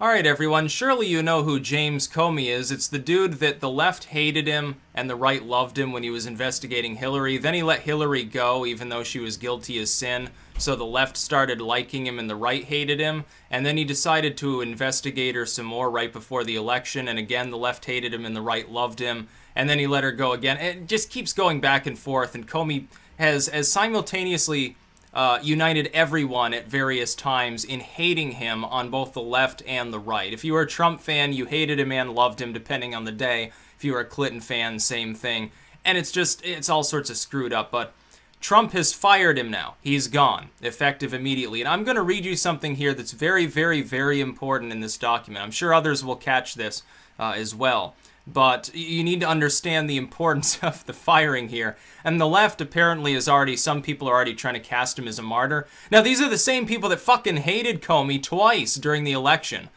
Alright everyone, surely you know who James Comey is. It's the dude that the left hated him and the right loved him when he was investigating Hillary. Then he let Hillary go even though she was guilty as sin. So the left started liking him and the right hated him. And then he decided to investigate her some more right before the election. And again, the left hated him and the right loved him. And then he let her go again. It just keeps going back and forth. And Comey has simultaneously united everyone at various times in hating him on both the left and the right. If you were a Trump fan, you hated him and loved him depending on the day. If you were a Clinton fan, same thing. And it's all sorts of screwed up, but Trump has fired him now. He's gone, effective immediately. And I'm going to read you something here that's very, very, very important in this document. I'm sure others will catch this as well. But you need to understand the importance of the firing here. And the left apparently is already, some people are already trying to cast him as a martyr. Now, these are the same people that fucking hated Comey twice during the election.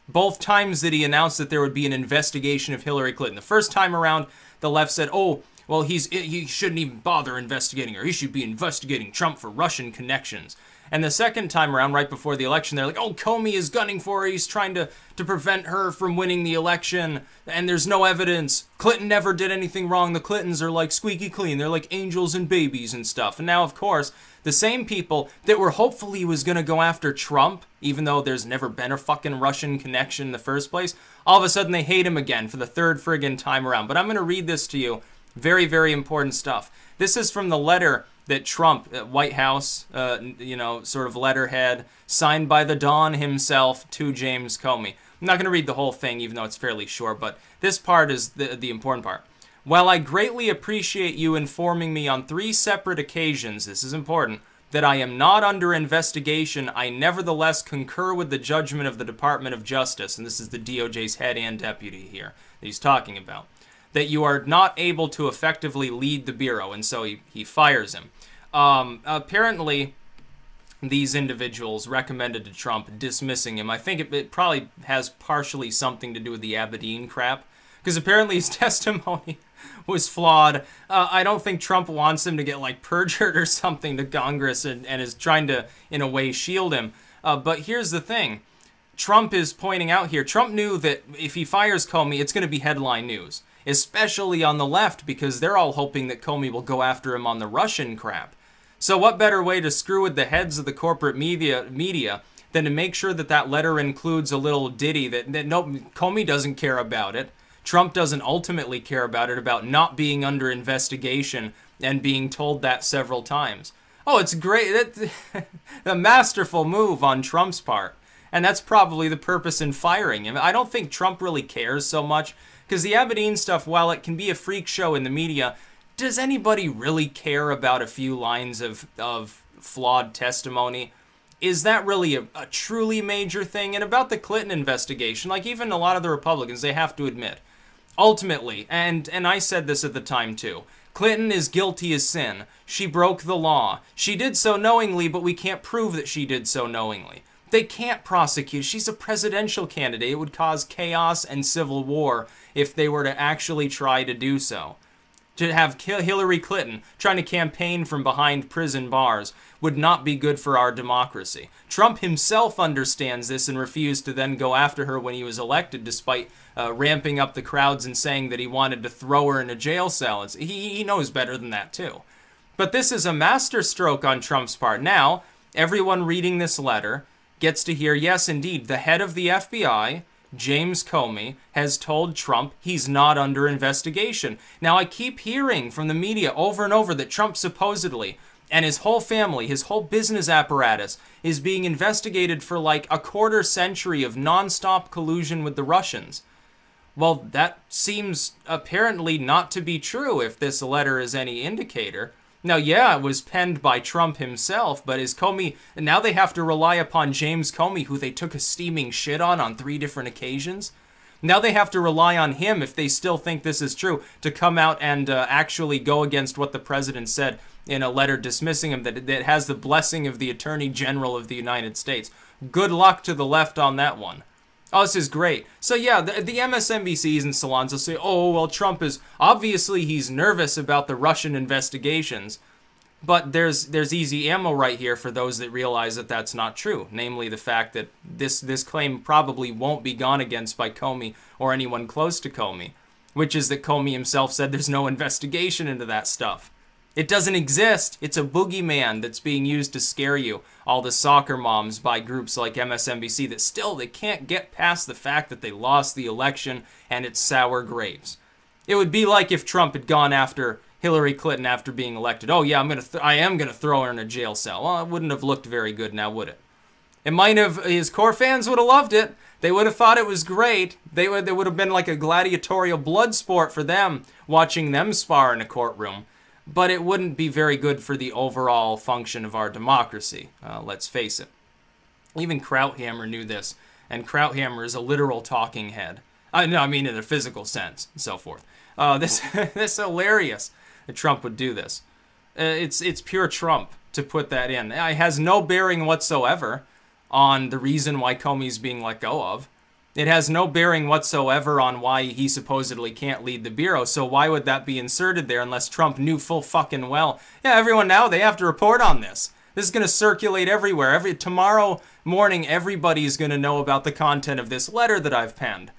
Both times that he announced that there would be an investigation of Hillary Clinton. The first time around, the left said, oh, well, he shouldn't even bother investigating her. He should be investigating Trump for Russian connections. And the second time around, right before the election, they're like, oh, Comey is gunning for her. He's trying to prevent her from winning the election. And there's no evidence. Clinton never did anything wrong. The Clintons are like squeaky clean. They're like angels and babies and stuff. And now, of course, the same people that were hopefully was going to go after Trump, even though there's never been a fucking Russian connection in the first place, all of a sudden they hate him again for the third friggin' time around. But I'm going to read this to you. Very, very important stuff. This is from the letter that Trump, White House, sort of letterhead, signed by the Don himself to James Comey. I'm not going to read the whole thing, even though it's fairly short, but this part is the important part. While I greatly appreciate you informing me on 3 separate occasions, this is important, that I am not under investigation, I nevertheless concur with the judgment of the Department of Justice, and this is the DOJ's head and deputy here that he's talking about, that you are not able to effectively lead the Bureau, and so he fires him. Apparently, these individuals recommended to Trump dismissing him. I think it probably has partially something to do with the Aberdeen crap, because apparently his testimony was flawed. I don't think Trump wants him to get, like, perjured or something to Congress and is trying to, in a way, shield him. But here's the thing. Trump is pointing out here, Trump knew that if he fires Comey, it's going to be headline news. Especially on the left, because they're all hoping that Comey will go after him on the Russian crap. So what better way to screw with the heads of the corporate media than to make sure that that letter includes a little ditty that no, Comey doesn't care about it. Trump doesn't ultimately care about it, about not being under investigation and being told that several times. Oh, it's great. A masterful move on Trump's part. And that's probably the purpose in firing him. I don't think Trump really cares so much. Because the Aberdeen stuff, while it can be a freak show in the media, does anybody really care about a few lines of flawed testimony? Is that really a truly major thing? And about the Clinton investigation, like even a lot of the Republicans, they have to admit, ultimately, and I said this at the time too, Clinton is guilty as sin. She broke the law. She did so knowingly, but we can't prove that she did so knowingly. They can't prosecute. She's a presidential candidate. It would cause chaos and civil war if they were to actually try to do so. To have Hillary Clinton trying to campaign from behind prison bars would not be good for our democracy. Trump himself understands this and refused to then go after her when he was elected, despite ramping up the crowds and saying that he wanted to throw her in a jail cell. He knows better than that, too. But this is a masterstroke on Trump's part. Now, everyone reading this letter gets to hear, yes, indeed, the head of the FBI, James Comey, has told Trump he's not under investigation. Now, I keep hearing from the media over and over that Trump supposedly, and his whole family, his whole business apparatus, is being investigated for like a quarter century of nonstop collusion with the Russians. Well, that seems apparently not to be true if this letter is any indicator. Now, yeah, it was penned by Trump himself, but is Comey... Now they have to rely upon James Comey, who they took a steaming shit on 3 different occasions. Now they have to rely on him, if they still think this is true, to come out and actually go against what the president said in a letter dismissing him, that has the blessing of the Attorney General of the United States. Good luck to the left on that one. Oh, this is great. So yeah, the MSNBCs and salons will say, oh, well, Trump is, obviously he's nervous about the Russian investigations. But there's easy ammo right here for those that realize that that's not true. Namely, the fact that this claim probably won't be gone against by Comey or anyone close to Comey, which is that Comey himself said there's no investigation into that stuff. It doesn't exist. It's a boogeyman that's being used to scare you. All the soccer moms by groups like MSNBC that still they can't get past the fact that they lost the election and it's sour grapes. It would be like if Trump had gone after Hillary Clinton after being elected. Oh yeah, I am gonna throw her in a jail cell. Well, it wouldn't have looked very good now, would it? It might have. His core fans would have loved it. They would have thought it was great. They would have been like a gladiatorial blood sport for them, watching them spar in a courtroom. But it wouldn't be very good for the overall function of our democracy. Let's face it. Even Krauthammer knew this, and Krauthammer is a literal talking head. No, I mean in a physical sense, and so forth. This is hilarious that Trump would do this. It's pure Trump to put that in. It has no bearing whatsoever on the reason why Comey's being let go of. It has no bearing whatsoever on why he supposedly can't lead the Bureau, so why would that be inserted there unless Trump knew full fucking well? Yeah, everyone now, they have to report on this. This is going to circulate everywhere. Tomorrow morning, everybody's going to know about the content of this letter that I've penned.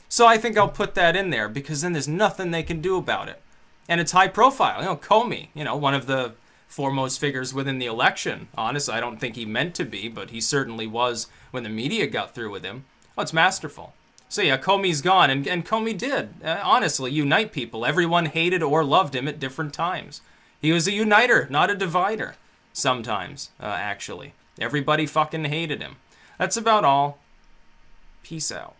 So I think I'll put that in there, because then there's nothing they can do about it. And it's high profile. Comey, one of the foremost figures within the election. Honestly, I don't think he meant to be, but he certainly was when the media got through with him. Oh, it's masterful. So yeah, Comey's gone, and Comey did, honestly, unite people. Everyone hated or loved him at different times. He was a uniter, not a divider. Sometimes, actually. Everybody fucking hated him. That's about all. Peace out.